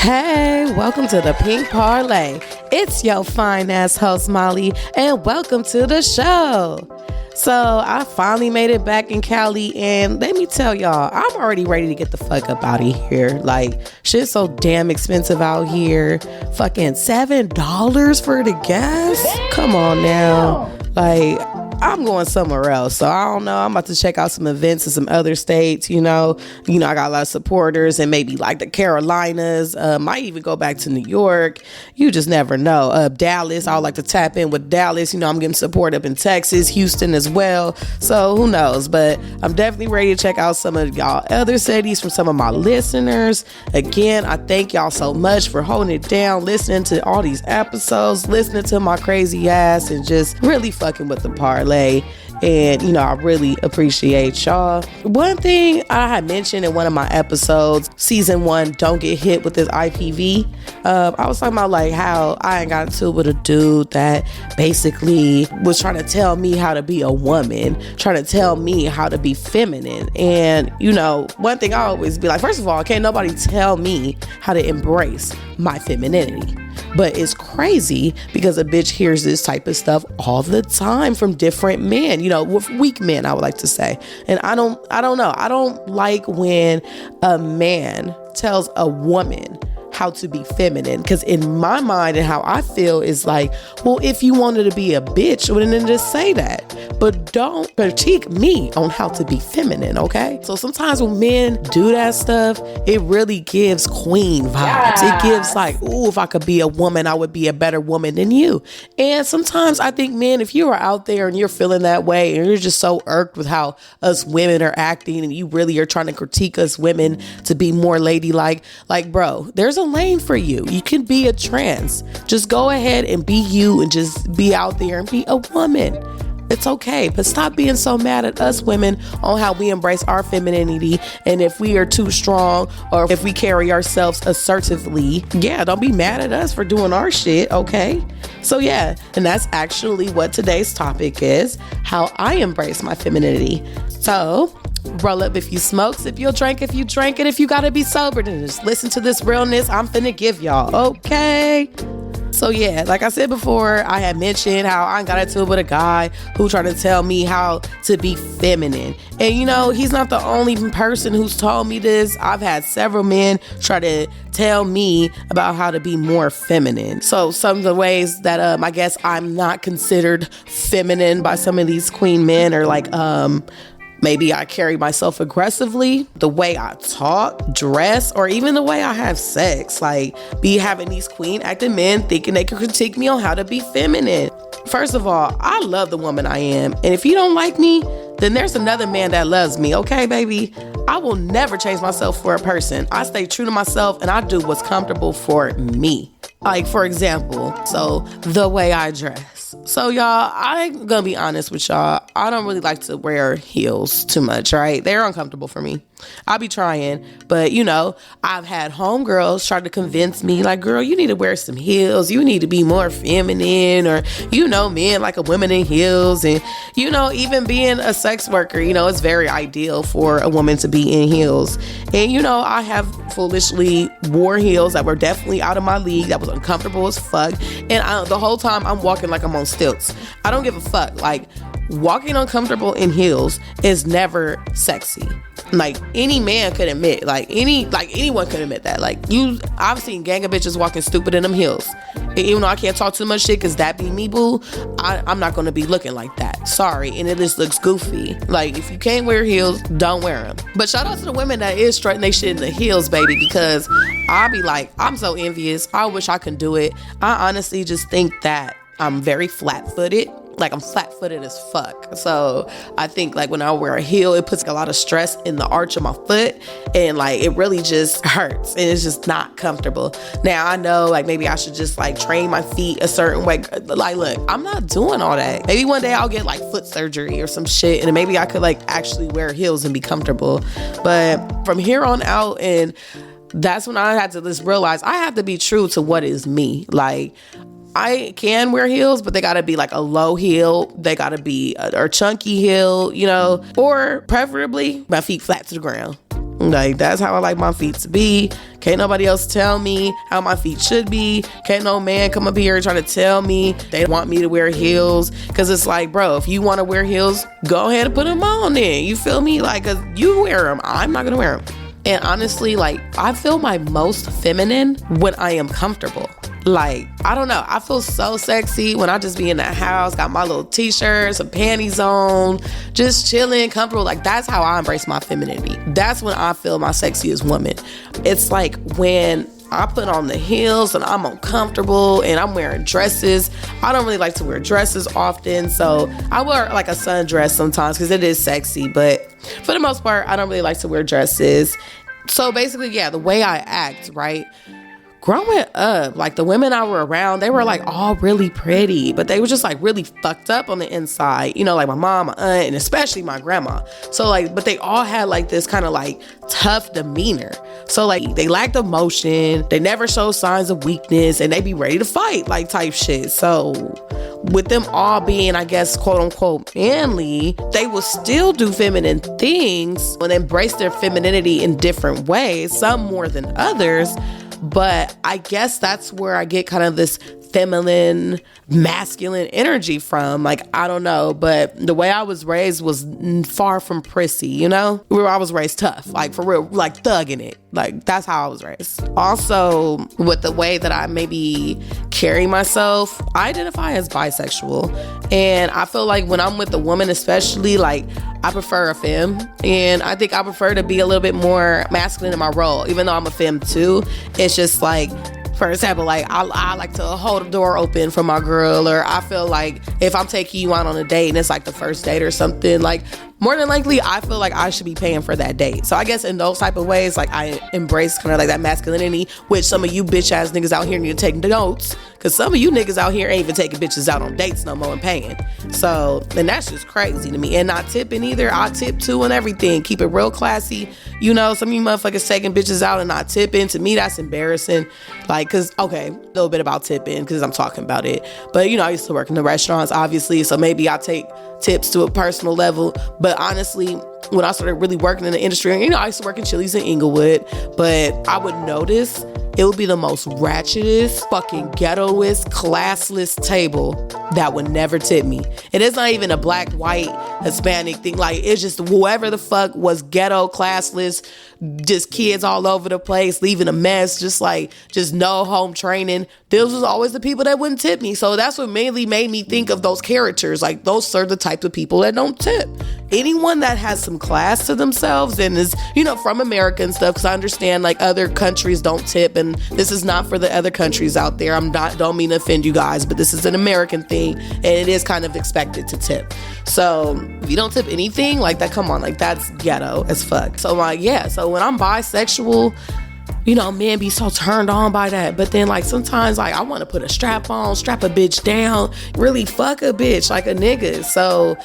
Hey, welcome to the Pink Parlay. It's your fine ass host Molly, and welcome to the show. So I finally made it back in Cali, and let me tell y'all, I'm already ready to get the fuck up out of here. Like, shit's so damn expensive out here. Fucking $7 for the gas? Come on now. Like, I'm going somewhere else. So I don't know. I'm about to check out some events in some other states. You know, I got a lot of supporters and maybe like the Carolinas. Might even go back to New York. You just never know. Dallas. I would like to tap in with Dallas. I'm getting support up in Texas, Houston as well. So who knows? But I'm definitely ready to check out some of y'all other cities from some of my listeners. Again, I thank y'all so much for holding it down, listening to all these episodes, listening to my crazy ass, and just really fucking with the parlay. And I really appreciate y'all. One thing I had mentioned in one of my episodes, season 1, don't get hit with this IPV. I was talking about like how I ain't got into it with a dude that basically was trying to tell me how to be a woman, trying to tell me how to be feminine. And one thing I always be like, first of all, can't nobody tell me how to embrace my femininity. But it's crazy because a bitch hears this type of stuff all the time from different men, with weak men, I would like to say. And I don't know. I don't like when a man tells a woman how to be feminine, because in my mind and how I feel is like, well, if you wanted to be a bitch, well, then just say that, but don't critique me on how to be feminine. Okay, so sometimes when men do that stuff, it really gives queen vibes. It gives like, ooh, if I could be a woman, I would be a better woman than you. And sometimes I think, men, if you are out there and you're feeling that way and you're just so irked with how us women are acting and you really are trying to critique us women to be more ladylike, like, bro, there's a lane for you. You can be a trans. Just go ahead and be you and just be out there and be a woman. It's okay, but stop being so mad at us women on how we embrace our femininity, and if we are too strong or if we carry ourselves assertively, don't be mad at us for doing our shit, okay? So and that's actually what today's topic is, how I embrace my femininity. So roll up if you smoke, if you'll drink, if you drink it, if you gotta be sober, then just listen to this realness I'm finna give y'all, okay? So like I said before, I had mentioned how I got into it with a guy who tried to tell me how to be feminine. And he's not the only person who's told me this. I've had several men try to tell me about how to be more feminine. So some of the ways that I guess I'm not considered feminine by some of these queen men are like, maybe I carry myself aggressively, the way I talk, dress, or even the way I have sex. Like, be having these queen acting men thinking they can critique me on how to be feminine. First of all, I love the woman I am. And if you don't like me, then there's another man that loves me. Okay, baby? I will never change myself for a person. I stay true to myself and I do what's comfortable for me. Like, for example, so the way I dress. So y'all, I'm gonna be honest with y'all. I don't really like to wear heels too much, right? They're uncomfortable for me. I'll be trying, but I've had homegirls try to convince me like, girl, you need to wear some heels. You need to be more feminine, or, men like a woman in heels. And, even being a sex worker, it's very ideal for a woman to be in heels. And, I have foolishly wore heels that were definitely out of my league, that was uncomfortable as fuck. And the whole time I'm walking like I'm on stilts. I don't give a fuck. Like, walking uncomfortable in heels is never sexy. Like, any man could admit, anyone could admit that. Like, I've seen gang of bitches walking stupid in them heels. And even though I can't talk too much shit, cause that be me, boo, I'm not gonna be looking like that. Sorry. And it just looks goofy. Like, if you can't wear heels, don't wear them. But shout out to the women that is strutting they shit in the heels, baby, because I'll be like, I'm so envious. I wish I could do it. I honestly just think that I'm very flat-footed. Like, I'm flat-footed as fuck. So I think like when I wear a heel, it puts a lot of stress in the arch of my foot, and like it really just hurts and it's just not comfortable. Now I know like maybe I should just like train my feet a certain way. Like, look, I'm not doing all that. Maybe one day I'll get like foot surgery or some shit, and then maybe I could like actually wear heels and be comfortable. But from here on out, and that's when I had to just realize I have to be true to what is me. Like, I can wear heels, but they gotta be like a low heel. They gotta be a chunky heel, or preferably my feet flat to the ground. Like, that's how I like my feet to be. Can't nobody else tell me how my feet should be. Can't no man come up here and try to tell me they want me to wear heels. Cause it's like, bro, if you want to wear heels, go ahead and put them on then. You feel me? Like, cause you wear them. I'm not gonna wear them. And honestly, like, I feel my most feminine when I am comfortable. Like, I don't know. I feel so sexy when I just be in the house, got my little t-shirt, some panties on, just chilling, comfortable. Like, that's how I embrace my femininity. That's when I feel my sexiest woman. It's like when I put on the heels and I'm uncomfortable and I'm wearing dresses. I don't really like to wear dresses often, so I wear like a sundress sometimes because it is sexy, but for the most part, I don't really like to wear dresses. So basically, yeah, the way I act, right? Growing up, like the women I were around, they were like all really pretty, but they were just like really fucked up on the inside. You know, like my mom, my aunt, and especially my grandma. So like, but they all had like this kind of like tough demeanor. So like they lacked emotion, they never show signs of weakness, and they be ready to fight like type shit. So with them all being, I guess, quote unquote manly, they will still do feminine things and embrace their femininity in different ways, some more than others. But I guess that's where I get kind of this feminine, masculine energy from. Like, I don't know, but the way I was raised was far from prissy, you know? Where I was raised tough, like for real, like thugging it. Like, that's how I was raised. Also, with the way that I maybe carry myself, I identify as bisexual. And I feel like when I'm with a woman especially, like, I prefer a femme. And I think I prefer to be a little bit more masculine in my role. Even though I'm a femme too, it's just like, for example, like I like to hold the door open for my girl, or I feel like if I'm taking you out on a date and it's like the first date or something, like more than likely I feel like I should be paying for that date. So I guess in those type of ways, like I embrace kind of like that masculinity, which some of you bitch ass niggas out here need to take notes, because some of you niggas out here ain't even taking bitches out on dates no more and paying. So, and that's just crazy to me. And not tipping either. I tip too and everything. Keep it real classy. You know, some of you motherfuckers taking bitches out and not tipping. To me, that's embarrassing. Like, cause, okay, a little bit about tipping because I'm talking about it. But, you know, I used to work in the restaurants, obviously. So maybe I take tips to a personal level. But honestly, when I started really working in the industry, you know, I used to work in Chili's in Inglewood, but I would notice it would be the most ratchetest, fucking ghettoest, classless table that would never tip me. And it's not even a black, white, Hispanic thing. Like, it's just whoever the fuck was ghetto, classless, just kids all over the place, leaving a mess, just no home training. Those was always the people that wouldn't tip me. So that's what mainly made me think of those characters. Like, those are the types of people that don't tip. Anyone that has some class to themselves and is, you know, from America and stuff, because I understand like other countries don't tip, and this is not for the other countries out there. Don't mean to offend you guys, but this is an American thing, and it is kind of expected to tip. So if you don't tip anything like that, come on, like that's ghetto as fuck. So like, yeah, so when I'm bisexual, you know, men be so turned on by that. But then like sometimes like I want to put a strap on, strap a bitch down, really fuck a bitch like a nigga. So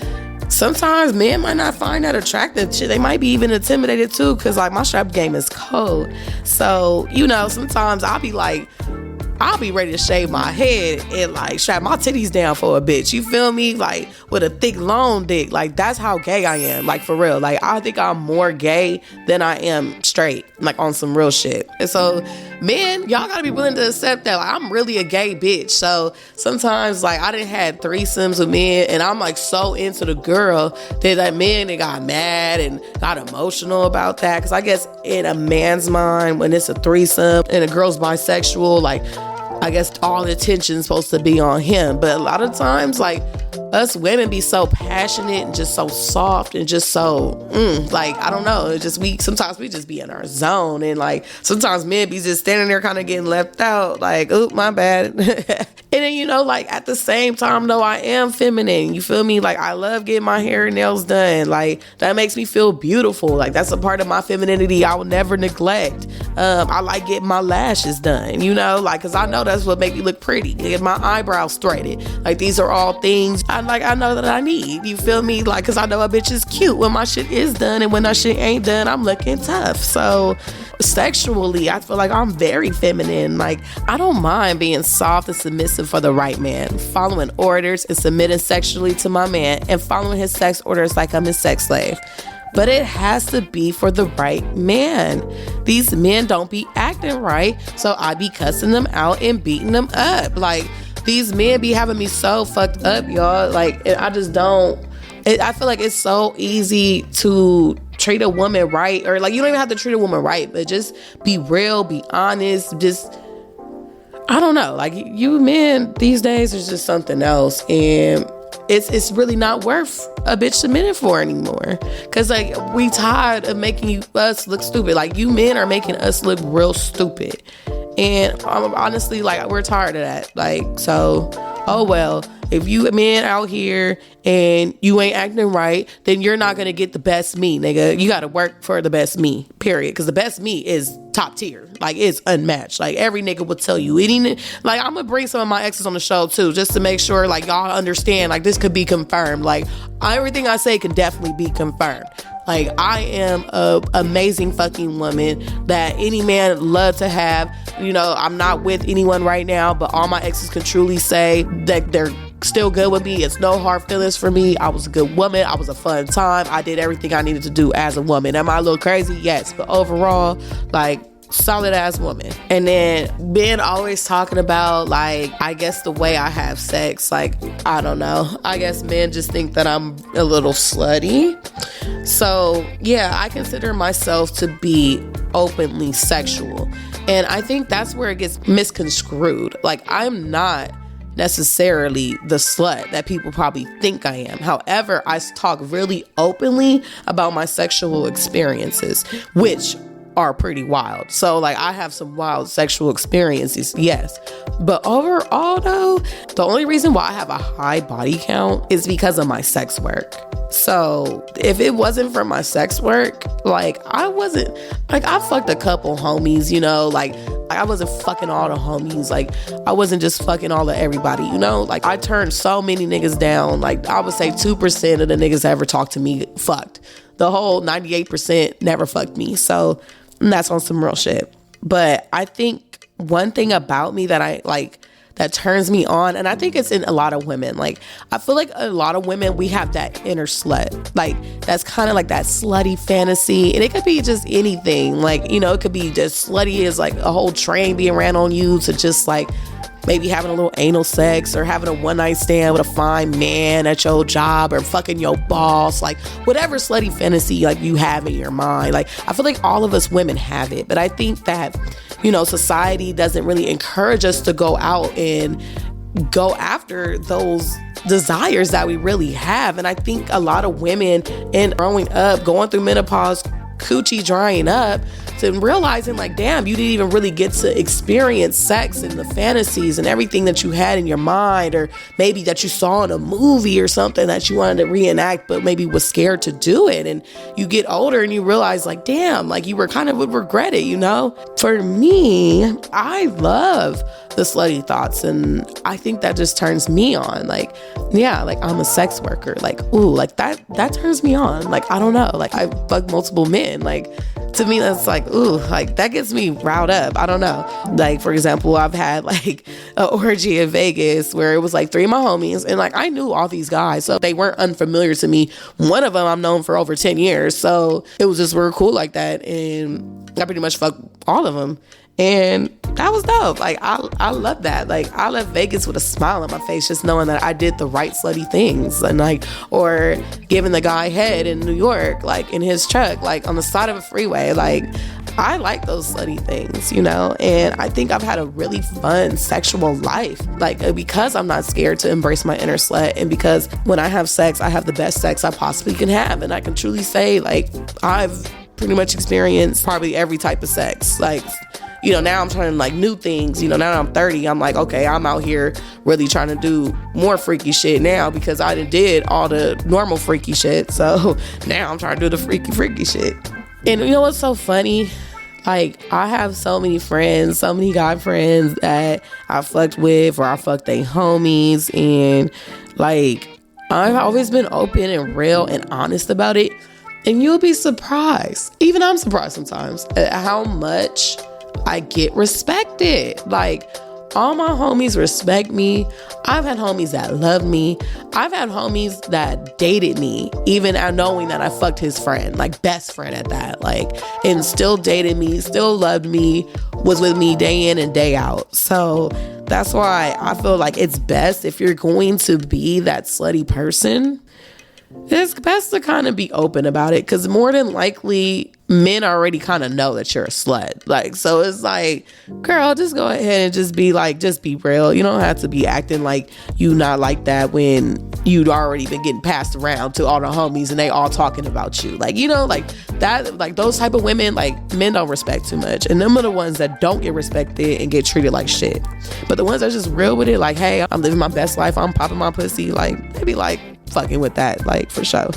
sometimes men might not find that attractive. Shit, they might be even intimidated too, because like my strap game is cold. So, you know, sometimes I'll be ready to shave my head and like strap my titties down for a bitch. You feel me? Like with a thick, long dick. Like that's how gay I am. Like for real. Like I think I'm more gay than I am straight. Like on some real shit. And so men, y'all gotta be willing to accept that. Like I'm really a gay bitch. So sometimes like I done had threesomes with men and I'm like so into the girl that like men, they got mad and got emotional about that. Cause I guess in a man's mind, when it's a threesome and a girl's bisexual, like I guess all the attention's supposed to be on him. But a lot of times, like, us women be so passionate and just so soft and just so, like, I don't know. It's just, sometimes we just be in our zone. And, like, sometimes men be just standing there kind of getting left out. Like, oop, my bad. And then, you know, like, at the same time, though, I am feminine. You feel me? Like, I love getting my hair and nails done. Like, that makes me feel beautiful. Like, that's a part of my femininity I will never neglect. I like getting my lashes done, you know? Like, because I know that's what make me look pretty. Get my eyebrows threaded. Like, these are all things I know that I need. You feel me? Like, because I know a bitch is cute when my shit is done, and when that shit ain't done, I'm looking tough. So, sexually, I feel like I'm very feminine. Like, I don't mind being soft and submissive for the right man, following orders and submitting sexually to my man, and following his sex orders like I'm his sex slave. but it has to be for the right man. These men don't be acting right, so I be cussing them out and beating them up. Like, these men be having me so fucked up, y'all. Like, I just don't. I feel like it's so easy to treat a woman right, or like, you don't even have to treat a woman right, but just be real, be honest. Just, I don't know. Like, you men these days is just something else, and it's really not worth a bitch submitting for anymore. Cause like, we tired of making us look stupid. Like, you men are making us look real stupid. And honestly, like, we're tired of that. Like, so, oh well, if you men out here and you ain't acting right, then you're not gonna get the best me, nigga. You gotta work for the best me, period. Cause the best me is top tier. Like, it's unmatched. Like, every nigga will tell you. Like, I'm gonna bring some of my exes on the show too, just to make sure, like, y'all understand, like, this could be confirmed. Like, everything I say can definitely be confirmed. Like, I am a amazing fucking woman that any man love to have. You know, I'm not with anyone right now, but all my exes can truly say that they're still good with me. It's no hard feelings for me. I was a good woman. I was a fun time. I did everything I needed to do as a woman. Am I a little crazy? Yes. But overall, like, solid ass woman. And then Ben always talking about, like, I guess the way I have sex, like, I don't know. I guess men just think that I'm a little slutty. So yeah, I consider myself to be openly sexual. And I think that's where it gets misconstrued. Like, I'm not necessarily the slut that people probably think I am. However, I talk really openly about my sexual experiences, which are pretty wild. So like, I have some wild sexual experiences, yes. But overall though, the only reason why I have a high body count is because of my sex work. So if it wasn't for my sex work, like, I fucked a couple homies, you know, like I wasn't fucking all the homies. Like, I wasn't just fucking all of everybody, you know? Like, I turned so many niggas down. Like, I would say 2% of the niggas that ever talked to me fucked. The whole 98% never fucked me. So that's on some real shit. But I think one thing about me that I like, that turns me on, and I think it's in a lot of women. Like, I feel like a lot of women, we have that inner slut. Like, that's kind of like that slutty fantasy. And it could be just anything. Like, you know, it could be just slutty as like a whole train being ran on you, to just like maybe having a little anal sex, or having a one night stand with a fine man at your job, or fucking your boss. Like, whatever slutty fantasy like you have in your mind. Like, I feel like all of us women have it. But I think that, you know, society doesn't really encourage us to go out and go after those desires that we really have. And I think a lot of women, in growing up, going through menopause, coochie drying up, to realizing like, damn, you didn't even really get to experience sex and the fantasies and everything that you had in your mind, or maybe that you saw in a movie or something that you wanted to reenact, but maybe was scared to do it. And you get older and you realize like, damn, like you were kind of would regret it, you know? For me, I love the slutty thoughts, and I think that just turns me on. Like, yeah, like I'm a sex worker. Like, ooh, like that turns me on. Like, I don't know. Like, I fuck multiple men. Like, to me, that's like, ooh, like that gets me riled up. I don't know. Like, for example, I've had like an orgy in Vegas where it was like 3 of my homies, and like I knew all these guys, so they weren't unfamiliar to me. One of them I'm known for over 10 years, so it was just real cool like that, and I pretty much fucked all of them. And that was dope. Like, I love that. Like, I left Vegas with a smile on my face, just knowing that I did the right slutty things. And like, or giving the guy head in New York, like in his truck, like on the side of a freeway. Like, I like those slutty things, you know? And I think I've had a really fun sexual life, like, because I'm not scared to embrace my inner slut. And because when I have sex, I have the best sex I possibly can have. And I can truly say, like, I've pretty much experienced probably every type of sex. Like, you know, now I'm trying like new things. You know, now that I'm 30, I'm like, okay, I'm out here really trying to do more freaky shit now, because I did all the normal freaky shit. So now I'm trying to do the freaky shit. And you know what's so funny? Like, I have so many friends, so many guy friends that I fucked with, or I fucked they homies. And like, I've always been open and real and honest about it. And you'll be surprised. Even I'm surprised sometimes at how much I get respected. Like, all my homies respect me. I've had homies that love me. I've had homies that dated me, even knowing that I fucked his friend, like best friend at that, like, and still dated me, still loved me, was with me day in and day out. So that's why I feel like it's best, if you're going to be that slutty person, it's best to kind of be open about it, because more than likely men already kind of know that you're a slut. Like, so it's like, girl, just go ahead and just be real. You don't have to be acting like you not like that when you'd already been getting passed around to all the homies and they all talking about you. Like, you know, like that, like those type of women, like, men don't respect too much. And them are the ones that don't get respected and get treated like shit. But the ones that are just real with it, like, hey, I'm living my best life, I'm popping my pussy, like, they be like fucking with that, like, for sure.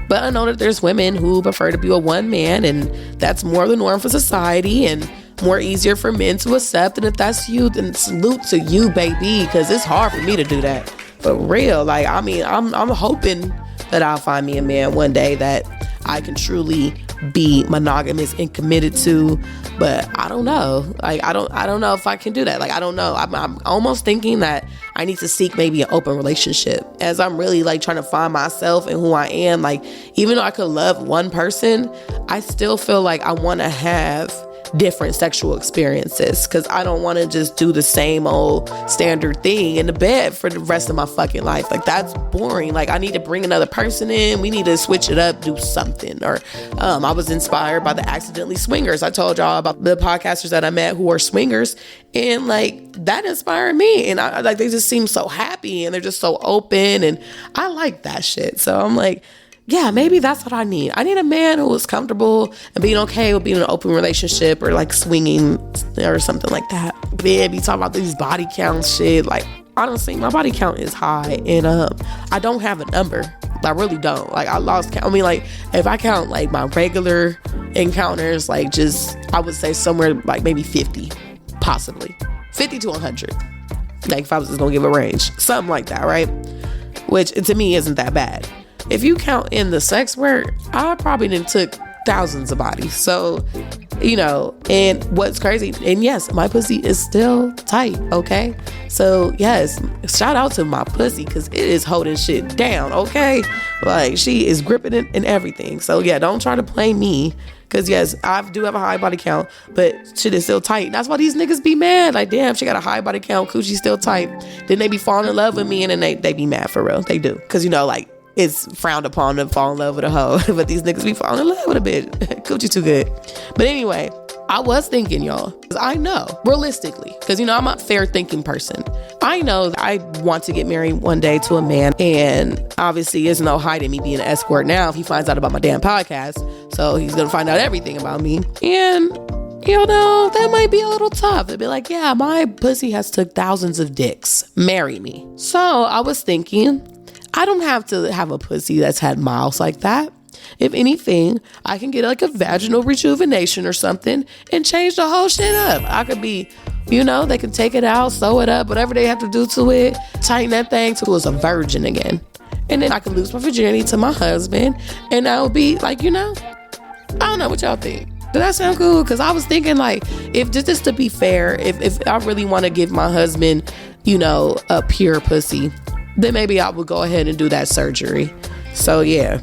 But I know that there's women who prefer to be a one man, and that's more the norm for society and more easier for men to accept. And if that's you, then salute to you, baby, because it's hard for me to do that. For real. Like, I mean, I'm hoping that I'll find me a man one day that I can truly be monogamous and committed to, but I don't know. Like, I don't know if I can do that. Like, I don't know. I'm almost thinking that I need to seek maybe an open relationship, as I'm really like trying to find myself and who I am. Like, even though I could love one person, I still feel like I want to have different sexual experiences, because I don't want to just do the same old standard thing in the bed for the rest of my fucking life. Like, that's boring. Like, I need to bring another person in. We need to switch it up, do something. Or I was inspired by the Accidentally Swingers. I told y'all about the podcasters that I met who are swingers, and like that inspired me. And I like, they just seem so happy and they're just so open, and I like that shit. So I'm like, yeah, maybe that's what I need. I need a man who is comfortable and being okay with being in an open relationship or like swinging or something like that. Man, be talking about these body count shit. Like, honestly, my body count is high, and I don't have a number. I really don't. Like, I lost count. I mean, like, if I count like my regular encounters, like, just, I would say somewhere like maybe 50, possibly 50 to 100. Like, if I was just gonna give a range, something like that, right? Which to me isn't that bad. If you count in the sex work, I probably done took thousands of bodies. So, you know, and what's crazy, and yes, my pussy is still tight, okay? So yes, shout out to my pussy, because it is holding shit down, okay? Like, she is gripping it and everything. So yeah, don't try to play me, because yes, I do have a high body count, but shit is still tight. And that's why these niggas be mad. Like, damn, she got a high body count, coochie still tight. Then they be falling in love with me, and then they be mad for real. They do. Because, you know, like, it's frowned upon to fall in love with a hoe, but these niggas be falling in love with a bitch. Coochie too good. But anyway, I was thinking, y'all, 'cause I know realistically, because, you know, I'm a fair thinking person. I know that I want to get married one day to a man, and obviously there's no hiding me being an escort now if he finds out about my damn podcast. So he's gonna find out everything about me, and you know, that might be a little tough. They'd be like, yeah, my pussy has took thousands of dicks. Marry me. So I was thinking, I don't have to have a pussy that's had miles like that. If anything, I can get like a vaginal rejuvenation or something and change the whole shit up. I could be, you know, they can take it out, sew it up, whatever they have to do to it, tighten that thing till it's a virgin again. And then I can lose my virginity to my husband, and I would be like, you know, I don't know what y'all think. Does that sound cool? Because I was thinking, like, if just to be fair, if I really want to give my husband, you know, a pure pussy, then maybe I would go ahead and do that surgery. So yeah,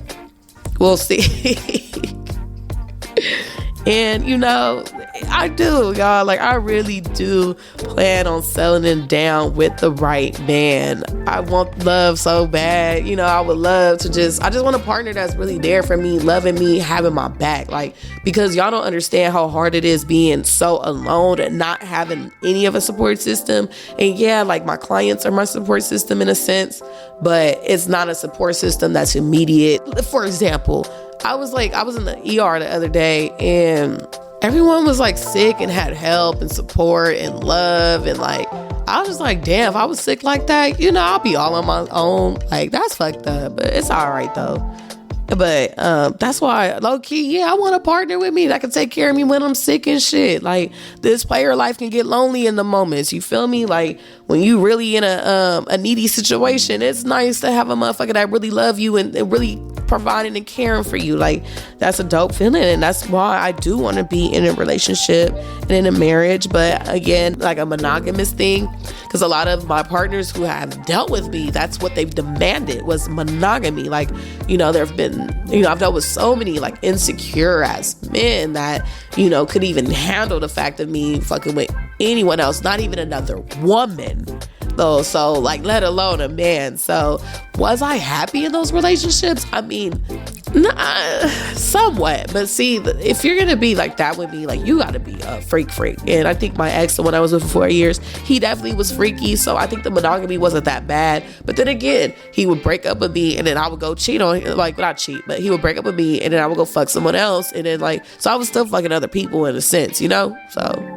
we'll see. And, you know, I do, y'all. Like, I really do plan on settling down with the right man. I want love so bad. You know, I would love to I just want a partner that's really there for me, loving me, having my back. Like, because y'all don't understand how hard it is being so alone and not having any of a support system. And yeah, like, my clients are my support system in a sense, but it's not a support system that's immediate. For example, I was in the ER the other day, and everyone was like sick and had help and support and love, and like, I was just like, damn, if I was sick like that, you know, I'll be all on my own. Like, that's fucked up, but it's all right though. But that's why, low-key, yeah, I want a partner with me that can take care of me when I'm sick and shit. Like, this player life can get lonely in the moments, you feel me? Like, when you really in a needy situation, it's nice to have a motherfucker that really love you and really providing and caring for you. Like, that's a dope feeling. And that's why I do want to be in a relationship and in a marriage. But again, like a monogamous thing, because a lot of my partners who have dealt with me, that's what they've demanded, was monogamy. Like, there have been, I've dealt with so many like insecure ass men that, could even handle the fact of me fucking with anyone else, not even another woman though. So like, let alone a man. So was I happy in those relationships? I mean, nah, somewhat. But see, if you're gonna be like that with me, like, you gotta be a freak. And I think my ex, the one I was with for 4 years, he definitely was freaky. So I think the monogamy wasn't that bad. But then again, he would break up with me and then I would go cheat on him. Like, not cheat, but he would break up with me and then I would go fuck someone else. And then like, so I was still fucking other people in a sense, So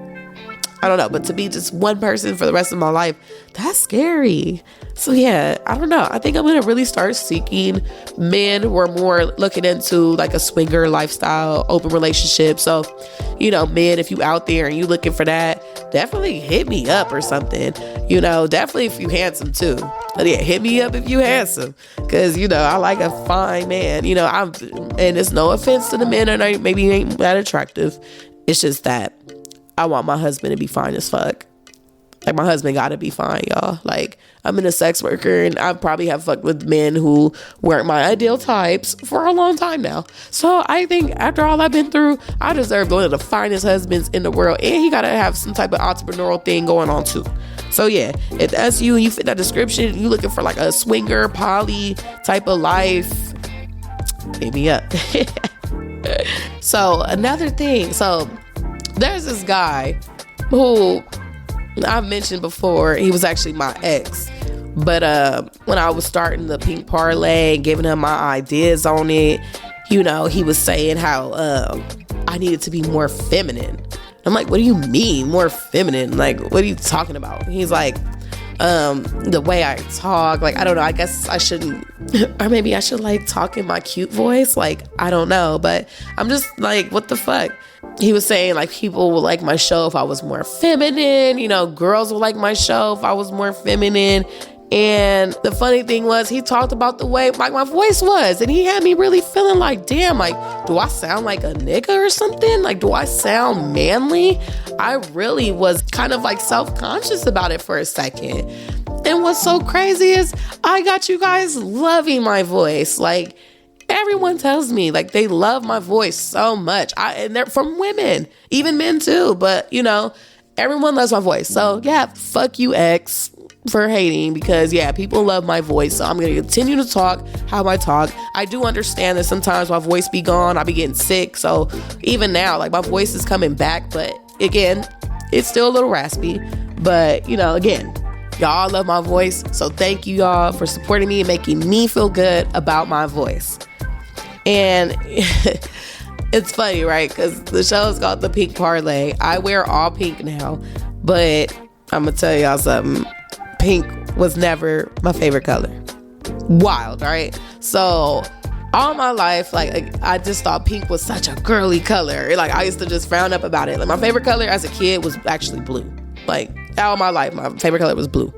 I don't know, but to be just one person for the rest of my life, that's scary. So yeah, I don't know. I think I'm going to really start seeking men who are more looking into like a swinger lifestyle, open relationship. So, men, if you out there and you looking for that, definitely hit me up or something. Definitely if you handsome too. But yeah, hit me up if you handsome. Cause I like a fine man. And it's no offense to the men that maybe ain't that attractive. It's just that I want my husband to be fine as fuck. Like, my husband gotta be fine, y'all. Like, I'm in a sex worker and I probably have fucked with men who weren't my ideal types for a long time now. So I think after all I've been through, I deserve one of the finest husbands in the world. And he gotta have some type of entrepreneurial thing going on too. So yeah, if that's you and you fit that description, you looking for like a swinger, poly type of life, hit me up. So another thing, there's this guy who I've mentioned before. He was actually my ex. But when I was starting the pink parlay and giving him my ideas on it, he was saying how I needed to be more feminine. I'm like, what do you mean more feminine? Like, what are you talking about? He's like, the way I talk, like, I don't know, I guess I shouldn't, or maybe I should like talk in my cute voice. Like, I don't know, but I'm just like, what the fuck? He was saying like people would like my show if I was more feminine, girls would like my show if I was more feminine. And the funny thing was, he talked about the way like my voice was, and he had me really feeling like, damn, like, do I sound like a nigga or something? Like, do I sound manly? I really was kind of like self-conscious about it for a second. And what's so crazy is I got you guys loving my voice. Like, everyone tells me like they love my voice so much. And they're from women, even men too. But everyone loves my voice. So yeah, fuck you, ex, for hating, because yeah, people love my voice. So I'm gonna continue to talk how I talk. I do understand that sometimes my voice be gone, I be getting sick. So even now, like, my voice is coming back, but again, it's still a little raspy. But again, y'all love my voice. So thank you, y'all, for supporting me and making me feel good about my voice. And it's funny, right? Because the show is called The Pink Parlay. I wear all pink now, but I'm gonna tell y'all something. Pink was never my favorite color. Wild, right? So all my life, like, I just thought pink was such a girly color. Like, I used to just frown up about it. Like, my favorite color as a kid was actually blue. Like, all my life, my favorite color was blue.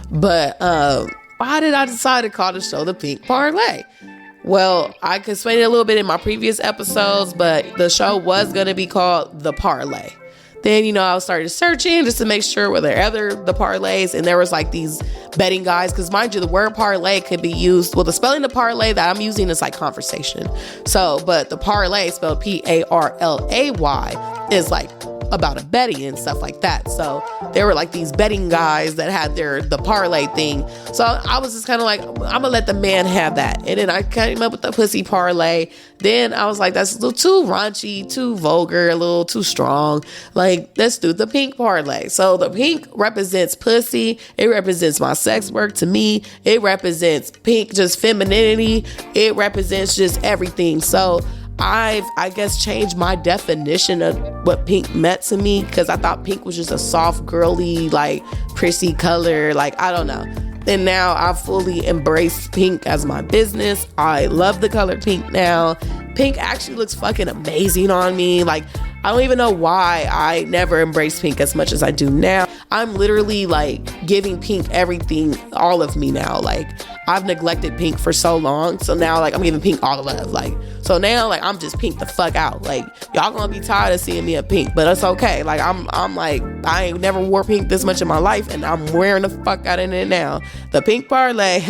But why did I decide to call the show The Pink Parlay? Well, I could explain it a little bit in my previous episodes, but the show was going to be called The Parlay. Then, I started searching just to make sure were there the parlays, and there was like these betting guys, because mind you, the word parlay could be used, well, the spelling of parlay that I'm using is like conversation. So, but the parlay spelled Parlay is like about a betting and stuff like that. So there were like these betting guys that had the parlay thing. So I was just kind of like, I'm gonna let the man have that. And then I came up with the pussy parlay. Then I was like, that's a little too raunchy, too vulgar, a little too strong. Like, let's do the pink parlay. So the pink represents pussy. It represents my sex work to me. It represents pink, just femininity. It represents just everything. So I guess changed my definition of what pink meant to me, because I thought pink was just a soft, girly, like, prissy color. Like, I don't know. And now I fully embrace pink as my business. I love the color pink now. Pink actually looks fucking amazing on me. Like, I don't even know why I never embraced pink as much as I do now. I'm literally like giving pink everything, all of me now. Like, I've neglected pink for so long. So now like I'm giving pink all the love. Like, so now like I'm just pink the fuck out. Like y'all gonna be tired of seeing me in pink, but it's okay. Like I'm like, I ain't never wore pink this much in my life, and I'm wearing the fuck out in it now. The pink parlay.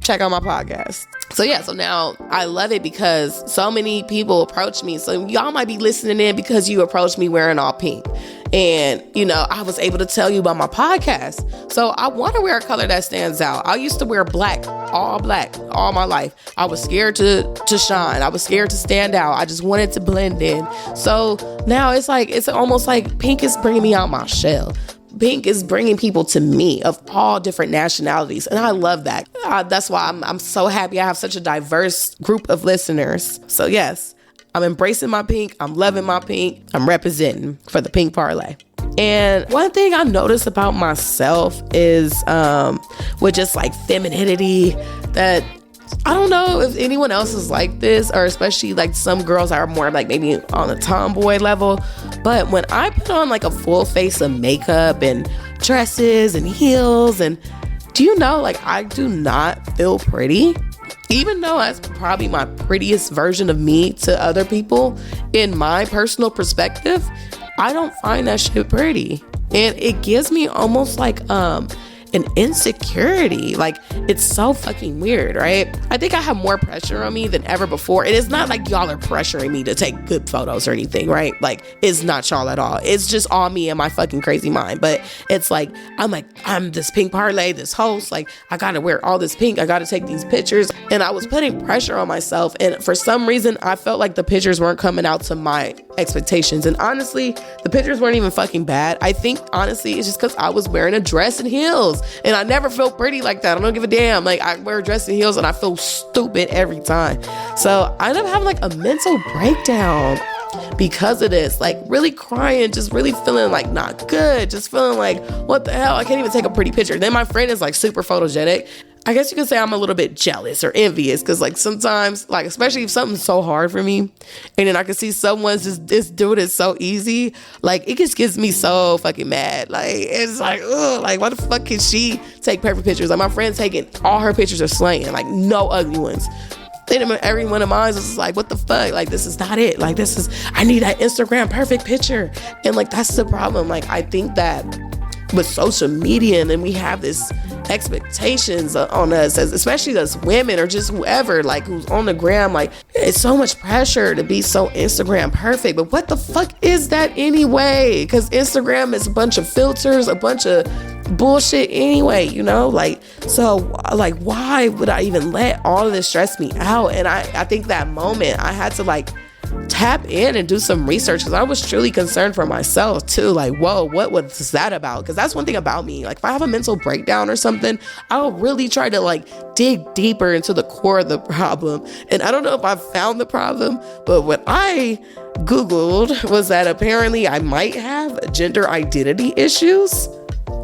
Check out my podcast. So yeah, so now I love it because so many people approach me. So y'all might be listening in because you approached me wearing all pink. And, you know, I was able to tell you about my podcast. So I want to wear a color that stands out. I used to wear black all my life. I was scared to shine. I was scared to stand out. I just wanted to blend in. So now it's almost like pink is bringing me out my shell. Pink is bringing people to me of all different nationalities. And I love that. That's why I'm so happy I have such a diverse group of listeners. So yes, I'm embracing my pink. I'm loving my pink. I'm representing for the pink parlay. And one thing I noticed about myself is with just like femininity, that I don't know if anyone else is like this, or especially like some girls are more like maybe on a tomboy level. But when I put on like a full face of makeup and dresses and heels, and do you know, like I do not feel pretty, even though that's probably my prettiest version of me to other people. In my personal perspective, I don't find that shit pretty. And it gives me almost like an insecurity. Like, it's so fucking weird, right? I think I have more pressure on me than ever before. And it's not like y'all are pressuring me to take good photos or anything, right? Like, it's not y'all at all. It's just all me and my fucking crazy mind. But it's like, I'm this pink parlay, this host. Like, I gotta wear all this pink. I gotta take these pictures. And I was putting pressure on myself. And for some reason, I felt like the pictures weren't coming out to my expectations. And honestly, the pictures weren't even fucking bad. I think, honestly, it's just because I was wearing a dress and heels. And I never felt pretty like that. I don't give a damn. Like, I wear a dress and heels and I feel stupid every time. So I end up having like a mental breakdown because of this. Like, really crying, just really feeling like not good. Just feeling like, what the hell? I can't even take a pretty picture. Then my friend is like super photogenic. I guess you could say I'm a little bit jealous or envious, because like sometimes, like especially if something's so hard for me and then I can see someone's just doing it so easy, like it just gets me so fucking mad. Like, it's like, ugh, like why the fuck can she take perfect pictures? Like, my friend's taking all her pictures are slaying, like no ugly ones. Then every one of mine was just like, what the fuck? Like, this is not it. Like, I need that Instagram perfect picture. And like, that's the problem. Like, I think that with social media, and then we have this expectations on us, especially as women or just whoever, like who's on the gram, like it's so much pressure to be so Instagram perfect. But what the fuck is that anyway? Because Instagram is a bunch of filters, a bunch of bullshit anyway, you know? Like, so like, why would I even let all of this stress me out? And I think that moment I had to like tap in and do some research, because I was truly concerned for myself too. Like, whoa, what was that about? Because that's one thing about me. Like, if I have a mental breakdown or something, I'll really try to like dig deeper into the core of the problem. And I don't know if I found the problem, but what I Googled was that apparently I might have gender identity issues.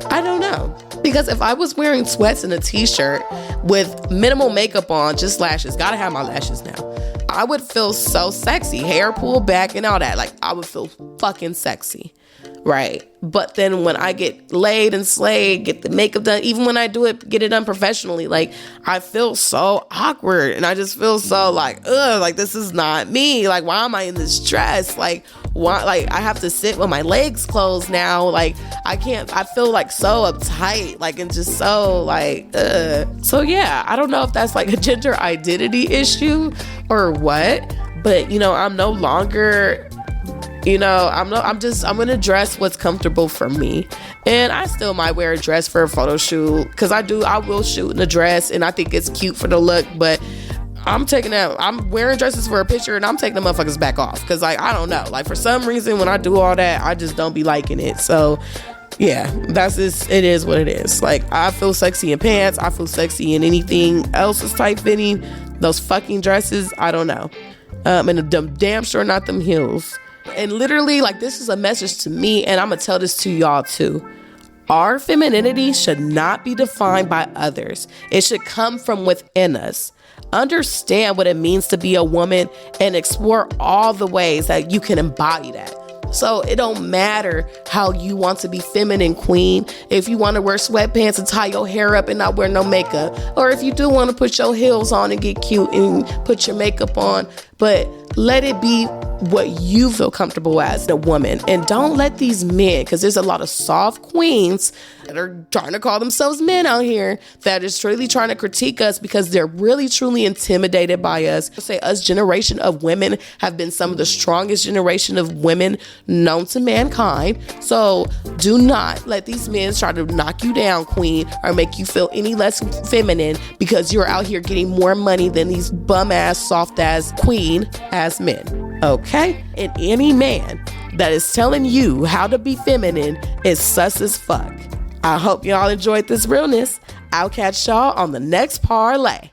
I don't know. Because if I was wearing sweats and a t-shirt with minimal makeup on, just lashes, gotta have my lashes now, I would feel so sexy, hair pulled back and all that. Like, I would feel fucking sexy, right? But then when I get laid and slayed, get the makeup done, even when I do it, get it done professionally, like, I feel so awkward. And I just feel so like, ugh, like, this is not me. Like, why am I in this dress? Like, why? Like, I have to sit with my legs closed now. Like, I feel like so uptight, like, and just so like, So yeah, I don't know if that's like a gender identity issue or what, but you know, I'm no longer, you know, I'm gonna dress what's comfortable for me. And I still might wear a dress for a photo shoot, because I will shoot in a dress and I think it's cute for the look, but I'm wearing dresses for a picture and I'm taking the motherfuckers back off, because like, I don't know, like for some reason when I do all that, I just don't be liking it. So yeah, it is what it is. Like, I feel sexy in pants, I feel sexy in anything else is tight fitting. Those fucking dresses, I don't know. And damn sure not them heels. And literally, like, this is a message to me, and I'm gonna tell this to y'all too. Our femininity should not be defined by others. It should come from within us. Understand what it means to be a woman and explore all the ways that you can embody that. So it don't matter how you want to be feminine, queen. If you want to wear sweatpants and tie your hair up and not wear no makeup, or if you do want to put your heels on and get cute and put your makeup on, but let it be what you feel comfortable as a woman. And don't let these men, because there's a lot of soft queens that are trying to call themselves men out here that is truly trying to critique us because they're really truly intimidated by us. I say us generation of women have been some of the strongest generation of women known to mankind. So do not let these men try to knock you down, queen, or make you feel any less feminine because you're out here getting more money than these bum ass, soft ass, queen ass men. Okay? And any man that is telling you how to be feminine is sus as fuck. I hope y'all enjoyed this realness. I'll catch y'all on the next parlay.